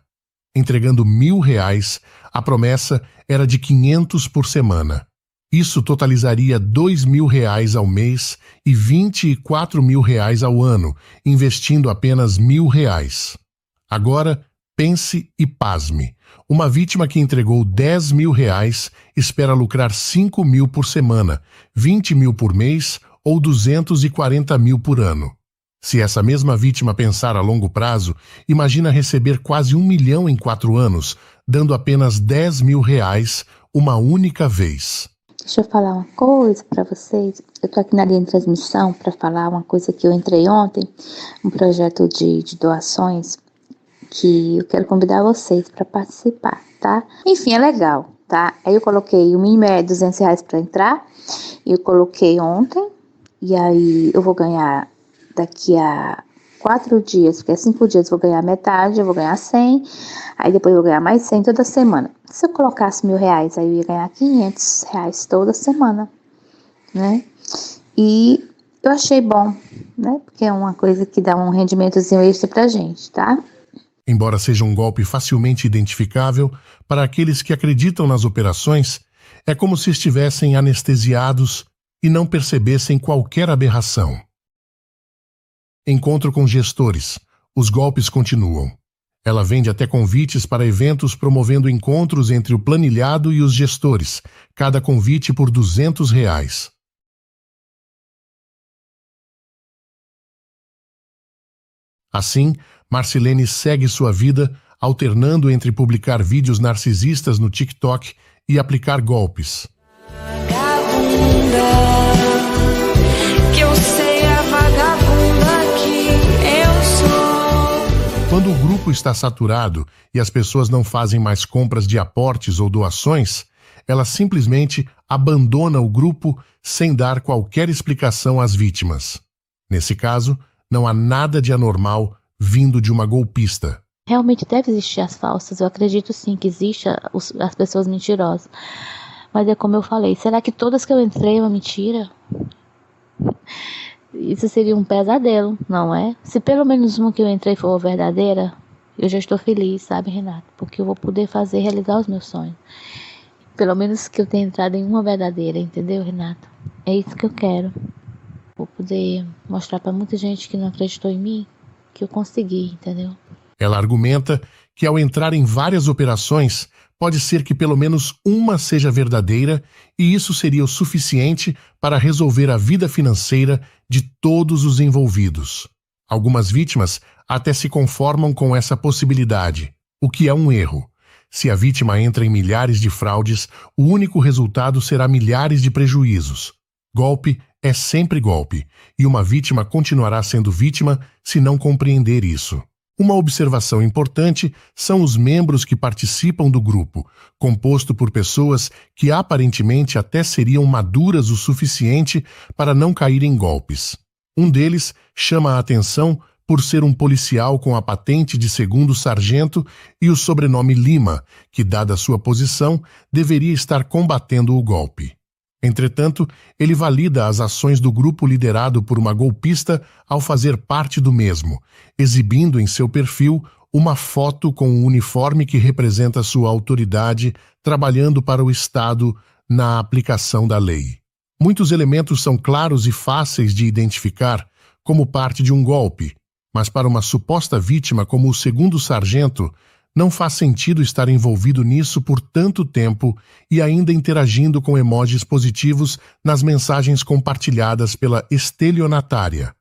Entregando R$1.000, a promessa era de 500 por semana. Isso totalizaria R$2.000 ao mês e R$24.000 ao ano, investindo apenas R$1.000. Agora, pense e pasme. Uma vítima que entregou R$10.000 espera lucrar R$5.000 por semana, R$20.000 por mês ou R$240.000 por ano. Se essa mesma vítima pensar a longo prazo, imagina receber quase R$1 milhão em 4 anos, dando apenas R$10.000 uma única vez. Deixa eu falar uma coisa para vocês. Eu tô aqui na linha de transmissão para falar uma coisa que eu entrei ontem, um projeto de doações, que eu quero convidar vocês para participar, tá? Enfim, é legal, tá? Aí eu coloquei, o mínimo é R$200 para entrar, eu coloquei ontem, e aí eu vou ganhar daqui a 4 dias, porque 5 dias eu vou ganhar metade, eu vou ganhar 100, aí depois eu vou ganhar mais 100 toda semana. Se eu colocasse R$1.000, aí eu ia ganhar R$500 toda semana, né? E eu achei bom, né? Porque é uma coisa que dá um rendimentozinho extra pra gente, tá? Embora seja um golpe facilmente identificável, para aqueles que acreditam nas operações, é como se estivessem anestesiados e não percebessem qualquer aberração. Encontro com gestores. Os golpes continuam. Ela vende até convites para eventos promovendo encontros entre o planilhado e os gestores, cada convite por R$200. Assim, Marcilene segue sua vida, alternando entre publicar vídeos narcisistas no TikTok e aplicar golpes. Quando o grupo está saturado e as pessoas não fazem mais compras de aportes ou doações, ela simplesmente abandona o grupo sem dar qualquer explicação às vítimas. Nesse caso, não há nada de anormal vindo de uma golpista. Realmente deve existir as falsas, eu acredito sim que existe as pessoas mentirosas. Mas é como eu falei, será que todas que eu entrei é uma mentira? Isso seria um pesadelo, não é? Se pelo menos uma que eu entrei for verdadeira, eu já estou feliz, sabe, Renato? Porque eu vou poder realizar os meus sonhos. Pelo menos que eu tenha entrado em uma verdadeira, entendeu, Renato? É isso que eu quero. Vou poder mostrar para muita gente que não acreditou em mim, que eu consegui, entendeu? Ela argumenta que ao entrar em várias operações, pode ser que pelo menos uma seja verdadeira e isso seria o suficiente para resolver a vida financeira de todos os envolvidos. Algumas vítimas até se conformam com essa possibilidade, o que é um erro. Se a vítima entra em milhares de fraudes, o único resultado será milhares de prejuízos. Golpe é sempre golpe, e uma vítima continuará sendo vítima se não compreender isso. Uma observação importante são os membros que participam do grupo, composto por pessoas que aparentemente até seriam maduras o suficiente para não cair em golpes. Um deles chama a atenção por ser um policial com a patente de 2º sargento e o sobrenome Lima, que, dada sua posição, deveria estar combatendo o golpe. Entretanto, ele valida as ações do grupo liderado por uma golpista ao fazer parte do mesmo, exibindo em seu perfil uma foto com um uniforme que representa sua autoridade trabalhando para o Estado na aplicação da lei. Muitos elementos são claros e fáceis de identificar como parte de um golpe, mas para uma suposta vítima como o 2º sargento, Não faz sentido estar envolvido nisso por tanto tempo e ainda interagindo com emojis positivos nas mensagens compartilhadas pela estelionatária.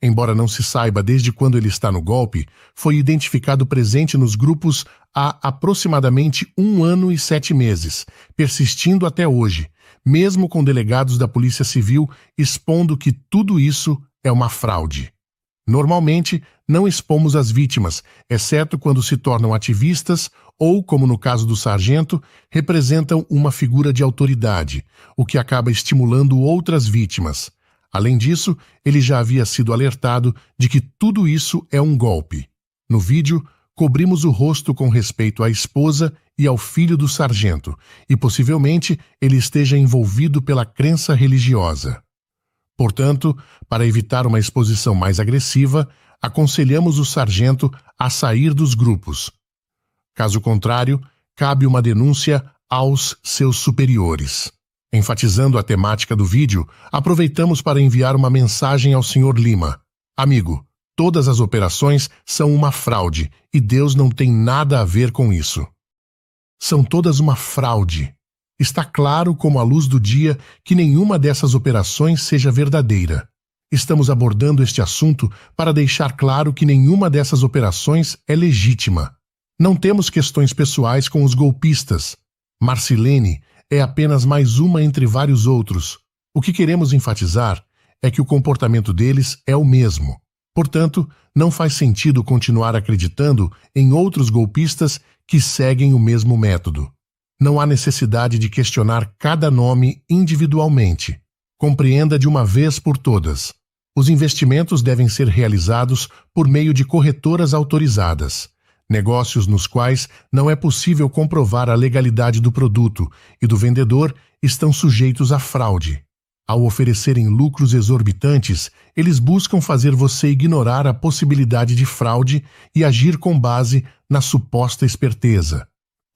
Embora não se saiba desde quando ele está no golpe, foi identificado presente nos grupos há aproximadamente 1 ano e 7 meses, persistindo até hoje, mesmo com delegados da Polícia Civil expondo que tudo isso é uma fraude. Normalmente, não expomos as vítimas, exceto quando se tornam ativistas ou, como no caso do sargento, representam uma figura de autoridade, o que acaba estimulando outras vítimas. Além disso, ele já havia sido alertado de que tudo isso é um golpe. No vídeo, cobrimos o rosto com respeito à esposa e ao filho do sargento, e possivelmente ele esteja envolvido pela crença religiosa. Portanto, para evitar uma exposição mais agressiva, aconselhamos o sargento a sair dos grupos. Caso contrário, cabe uma denúncia aos seus superiores. Enfatizando a temática do vídeo, aproveitamos para enviar uma mensagem ao Sr. Lima. Amigo, todas as operações são uma fraude e Deus não tem nada a ver com isso. São todas uma fraude. Está claro como a luz do dia que nenhuma dessas operações seja verdadeira. Estamos abordando este assunto para deixar claro que nenhuma dessas operações é legítima. Não temos questões pessoais com os golpistas. Marcilene é apenas mais uma entre vários outros. O que queremos enfatizar é que o comportamento deles é o mesmo. Portanto, não faz sentido continuar acreditando em outros golpistas que seguem o mesmo método. Não há necessidade de questionar cada nome individualmente. Compreenda de uma vez por todas. Os investimentos devem ser realizados por meio de corretoras autorizadas, negócios nos quais não é possível comprovar a legalidade do produto e do vendedor estão sujeitos à fraude. Ao oferecerem lucros exorbitantes, eles buscam fazer você ignorar a possibilidade de fraude e agir com base na suposta esperteza.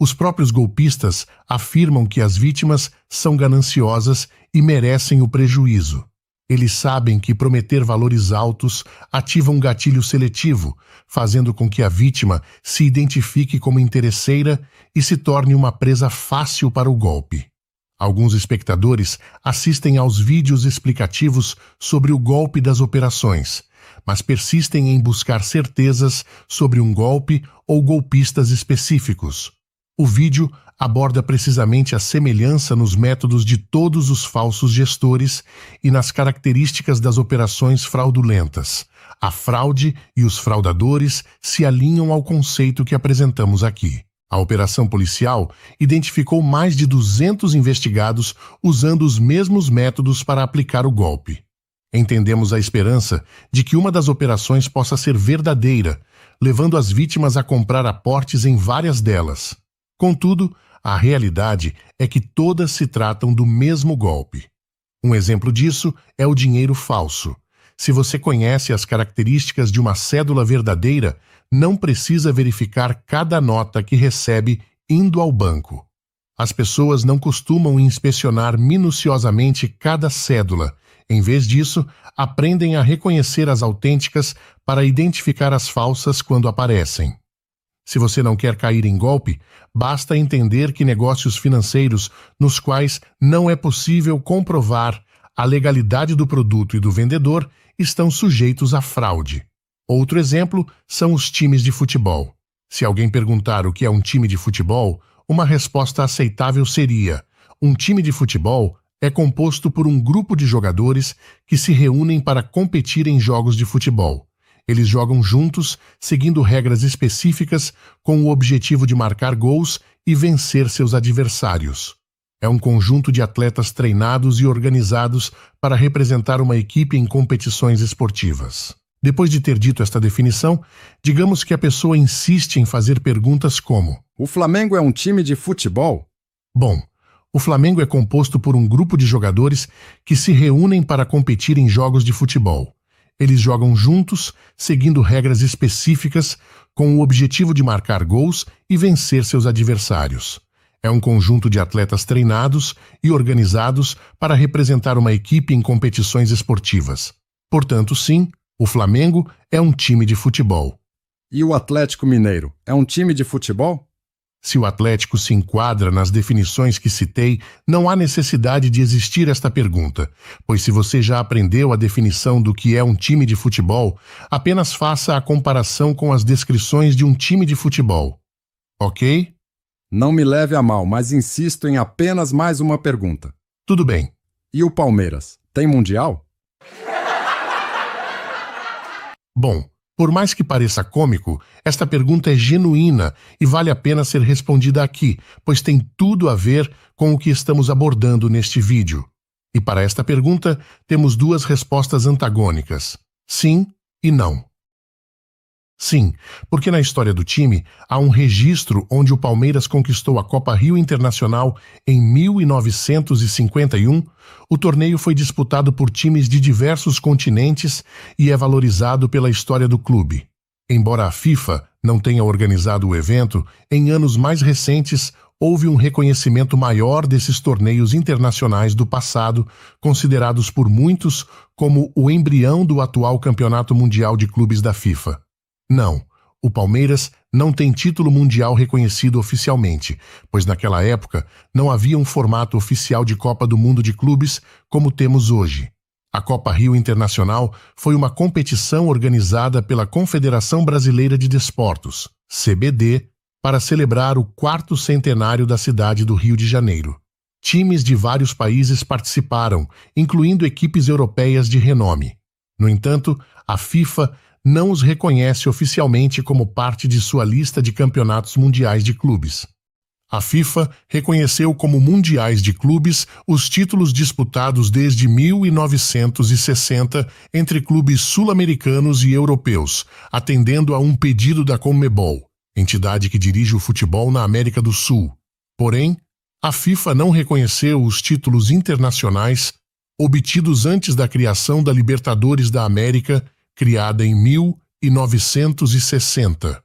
Os próprios golpistas afirmam que as vítimas são gananciosas e merecem o prejuízo. Eles sabem que prometer valores altos ativa um gatilho seletivo, fazendo com que a vítima se identifique como interesseira e se torne uma presa fácil para o golpe. Alguns espectadores assistem aos vídeos explicativos sobre o golpe das operações, mas persistem em buscar certezas sobre um golpe ou golpistas específicos. O vídeo aborda precisamente a semelhança nos métodos de todos os falsos gestores e nas características das operações fraudulentas. A fraude e os fraudadores se alinham ao conceito que apresentamos aqui. A operação policial identificou mais de 200 investigados usando os mesmos métodos para aplicar o golpe. Entendemos a esperança de que uma das operações possa ser verdadeira, levando as vítimas a comprar aportes em várias delas. Contudo, a realidade é que todas se tratam do mesmo golpe. Um exemplo disso é o dinheiro falso. Se você conhece as características de uma cédula verdadeira, não precisa verificar cada nota que recebe indo ao banco. As pessoas não costumam inspecionar minuciosamente cada cédula. Em vez disso, aprendem a reconhecer as autênticas para identificar as falsas quando aparecem. Se você não quer cair em golpe, basta entender que negócios financeiros nos quais não é possível comprovar a legalidade do produto e do vendedor estão sujeitos à fraude. Outro exemplo são os times de futebol. Se alguém perguntar o que é um time de futebol, uma resposta aceitável seria: um time de futebol é composto por um grupo de jogadores que se reúnem para competir em jogos de futebol. Eles jogam juntos, seguindo regras específicas, com o objetivo de marcar gols e vencer seus adversários. É um conjunto de atletas treinados e organizados para representar uma equipe em competições esportivas. Depois de ter dito esta definição, digamos que a pessoa insiste em fazer perguntas como: o Flamengo é um time de futebol? Bom, o Flamengo é composto por um grupo de jogadores que se reúnem para competir em jogos de futebol. Eles jogam juntos, seguindo regras específicas, com o objetivo de marcar gols e vencer seus adversários. É um conjunto de atletas treinados e organizados para representar uma equipe em competições esportivas. Portanto, sim, o Flamengo é um time de futebol. E o Atlético Mineiro é um time de futebol? Se o Atlético se enquadra nas definições que citei, não há necessidade de existir esta pergunta, pois se você já aprendeu a definição do que é um time de futebol, apenas faça a comparação com as descrições de um time de futebol. Ok? Não me leve a mal, mas insisto em apenas mais uma pergunta. Tudo bem. E o Palmeiras, tem Mundial? Bom, por mais que pareça cômico, esta pergunta é genuína e vale a pena ser respondida aqui, pois tem tudo a ver com o que estamos abordando neste vídeo. E para esta pergunta, temos duas respostas antagônicas: sim e não. Sim, porque na história do time há um registro onde o Palmeiras conquistou a Copa Rio Internacional em 1951. O torneio foi disputado por times de diversos continentes e é valorizado pela história do clube. Embora a FIFA não tenha organizado o evento, em anos mais recentes houve um reconhecimento maior desses torneios internacionais do passado, considerados por muitos como o embrião do atual Campeonato Mundial de Clubes da FIFA. Não, o Palmeiras não tem título mundial reconhecido oficialmente, pois naquela época não havia um formato oficial de Copa do Mundo de Clubes como temos hoje. A Copa Rio Internacional foi uma competição organizada pela Confederação Brasileira de Desportos, CBD, para celebrar o 4º centenário da cidade do Rio de Janeiro. Times de vários países participaram, incluindo equipes europeias de renome. No entanto, a FIFA não os reconhece oficialmente como parte de sua lista de campeonatos mundiais de clubes. A FIFA reconheceu como mundiais de clubes os títulos disputados desde 1960 entre clubes sul-americanos e europeus, atendendo a um pedido da CONMEBOL, entidade que dirige o futebol na América do Sul. Porém, a FIFA não reconheceu os títulos internacionais obtidos antes da criação da Libertadores da América, criada em 1960.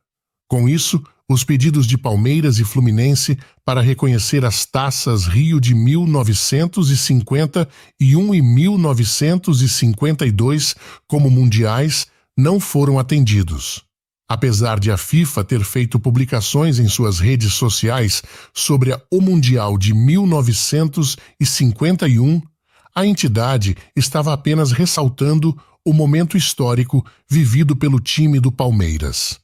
Com isso, os pedidos de Palmeiras e Fluminense para reconhecer as taças Rio de 1951 e 1952 como mundiais não foram atendidos. Apesar de a FIFA ter feito publicações em suas redes sociais sobre o Mundial de 1951, a entidade estava apenas ressaltando o momento histórico vivido pelo time do Palmeiras.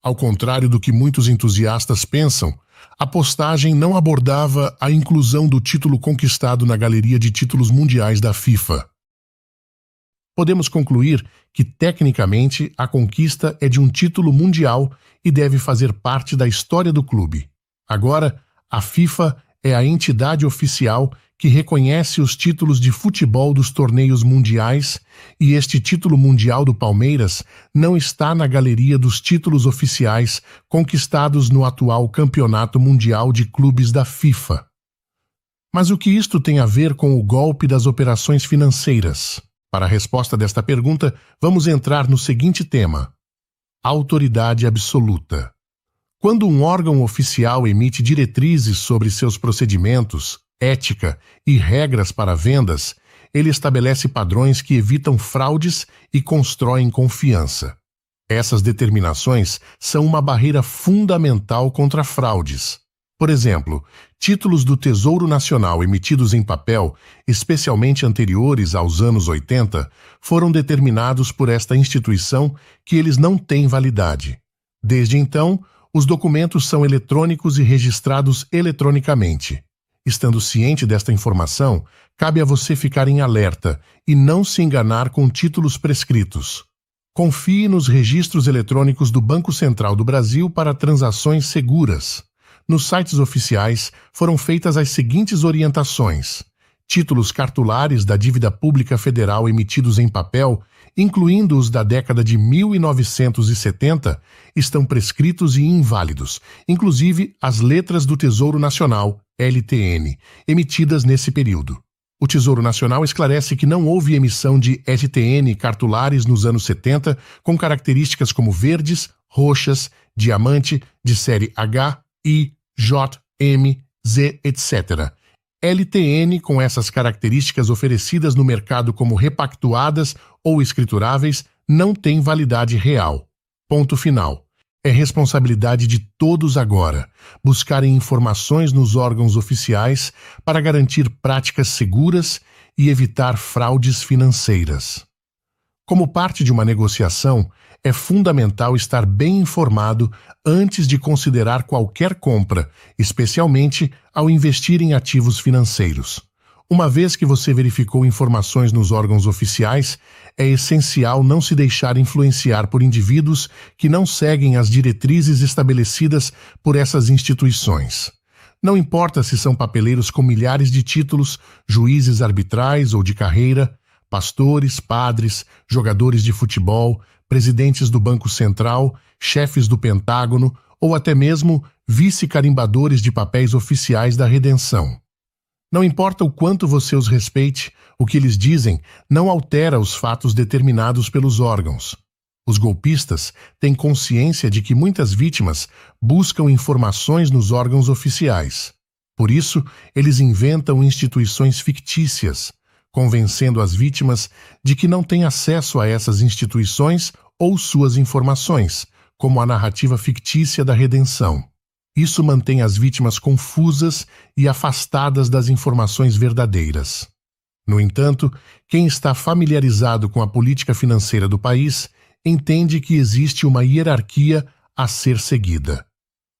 Ao contrário do que muitos entusiastas pensam, a postagem não abordava a inclusão do título conquistado na galeria de títulos mundiais da FIFA. Podemos concluir que, tecnicamente, a conquista é de um título mundial e deve fazer parte da história do clube. Agora, a FIFA é a entidade oficial que reconhece os títulos de futebol dos torneios mundiais, e este título mundial do Palmeiras não está na galeria dos títulos oficiais conquistados no atual Campeonato Mundial de Clubes da FIFA. Mas o que isto tem a ver com o golpe das operações financeiras? Para a resposta desta pergunta, vamos entrar no seguinte tema: autoridade absoluta. Quando um órgão oficial emite diretrizes sobre seus procedimentos, ética e regras para vendas, ele estabelece padrões que evitam fraudes e constroem confiança. Essas determinações são uma barreira fundamental contra fraudes. Por exemplo, títulos do Tesouro Nacional emitidos em papel, especialmente anteriores aos anos 80, foram determinados por esta instituição que eles não têm validade. Desde então, os documentos são eletrônicos e registrados eletronicamente. Estando ciente desta informação, cabe a você ficar em alerta e não se enganar com títulos prescritos. Confie nos registros eletrônicos do Banco Central do Brasil para transações seguras. Nos sites oficiais foram feitas as seguintes orientações: títulos cartulares da dívida pública federal emitidos em papel, incluindo os da década de 1970, estão prescritos e inválidos, inclusive as letras do Tesouro Nacional, LTN, emitidas nesse período. O Tesouro Nacional esclarece que não houve emissão de LTN cartulares nos anos 70 com características como verdes, roxas, diamante, de série H, I, J, M, Z, etc. LTN com essas características oferecidas no mercado como repactuadas ou escrituráveis não tem validade real. Ponto final. É responsabilidade de todos agora buscarem informações nos órgãos oficiais para garantir práticas seguras e evitar fraudes financeiras. Como parte de uma negociação, é fundamental estar bem informado antes de considerar qualquer compra, especialmente ao investir em ativos financeiros. Uma vez que você verificou informações nos órgãos oficiais, é essencial não se deixar influenciar por indivíduos que não seguem as diretrizes estabelecidas por essas instituições. Não importa se são papeleiros com milhares de títulos, juízes arbitrais ou de carreira, pastores, padres, jogadores de futebol, presidentes do Banco Central, chefes do Pentágono ou até mesmo vice-carimbadores de papéis oficiais da redenção. Não importa o quanto você os respeite, o que eles dizem não altera os fatos determinados pelos órgãos. Os golpistas têm consciência de que muitas vítimas buscam informações nos órgãos oficiais. Por isso, eles inventam instituições fictícias, convencendo as vítimas de que não têm acesso a essas instituições ou suas informações, como a narrativa fictícia da redenção. Isso mantém as vítimas confusas e afastadas das informações verdadeiras. No entanto, quem está familiarizado com a política financeira do país entende que existe uma hierarquia a ser seguida.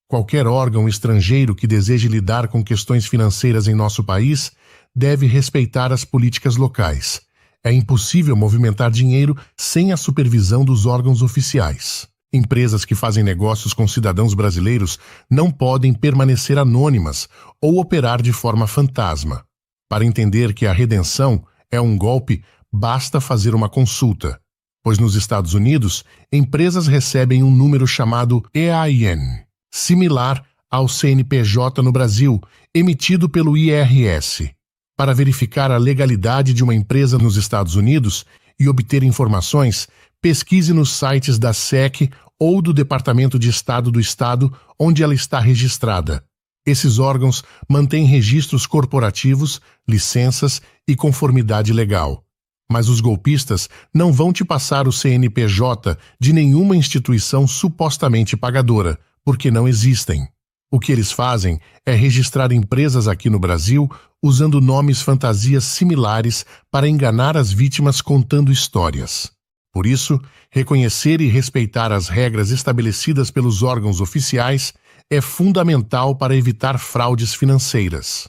Qualquer órgão estrangeiro que deseje lidar com questões financeiras em nosso país deve respeitar as políticas locais. É impossível movimentar dinheiro sem a supervisão dos órgãos oficiais. Empresas que fazem negócios com cidadãos brasileiros não podem permanecer anônimas ou operar de forma fantasma. Para entender que a redenção é um golpe, basta fazer uma consulta, pois nos Estados Unidos, empresas recebem um número chamado EIN, similar ao CNPJ no Brasil, emitido pelo IRS. Para verificar a legalidade de uma empresa nos Estados Unidos e obter informações, pesquise nos sites da SEC ou do Departamento de Estado do estado onde ela está registrada. Esses órgãos mantêm registros corporativos, licenças e conformidade legal. Mas os golpistas não vão te passar o CNPJ de nenhuma instituição supostamente pagadora, porque não existem. O que eles fazem é registrar empresas aqui no Brasil usando nomes fantasias similares para enganar as vítimas contando histórias. Por isso, reconhecer e respeitar as regras estabelecidas pelos órgãos oficiais é fundamental para evitar fraudes financeiras.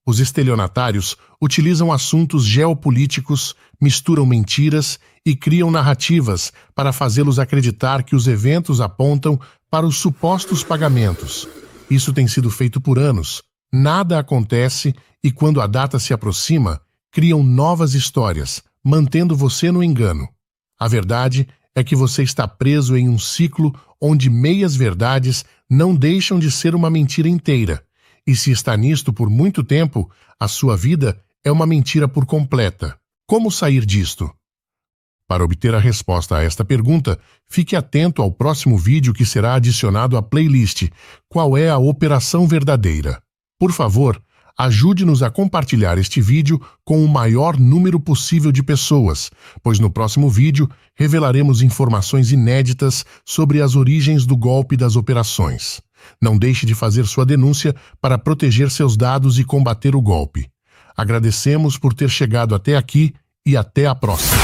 Os estelionatários utilizam assuntos geopolíticos, misturam mentiras e criam narrativas para fazê-los acreditar que os eventos apontam para os supostos pagamentos. Isso tem sido feito por anos. Nada acontece e, quando a data se aproxima, criam novas histórias, mantendo você no engano. A verdade é que você está preso em um ciclo onde meias-verdades não deixam de ser uma mentira inteira. E se está nisto por muito tempo, a sua vida é uma mentira por completa. Como sair disto? Para obter a resposta a esta pergunta, fique atento ao próximo vídeo que será adicionado à playlist Qual é a Operação Verdadeira? Por favor, ajude-nos a compartilhar este vídeo com o maior número possível de pessoas, pois no próximo vídeo revelaremos informações inéditas sobre as origens do golpe das operações. Não deixe de fazer sua denúncia para proteger seus dados e combater o golpe. Agradecemos por ter chegado até aqui e até a próxima.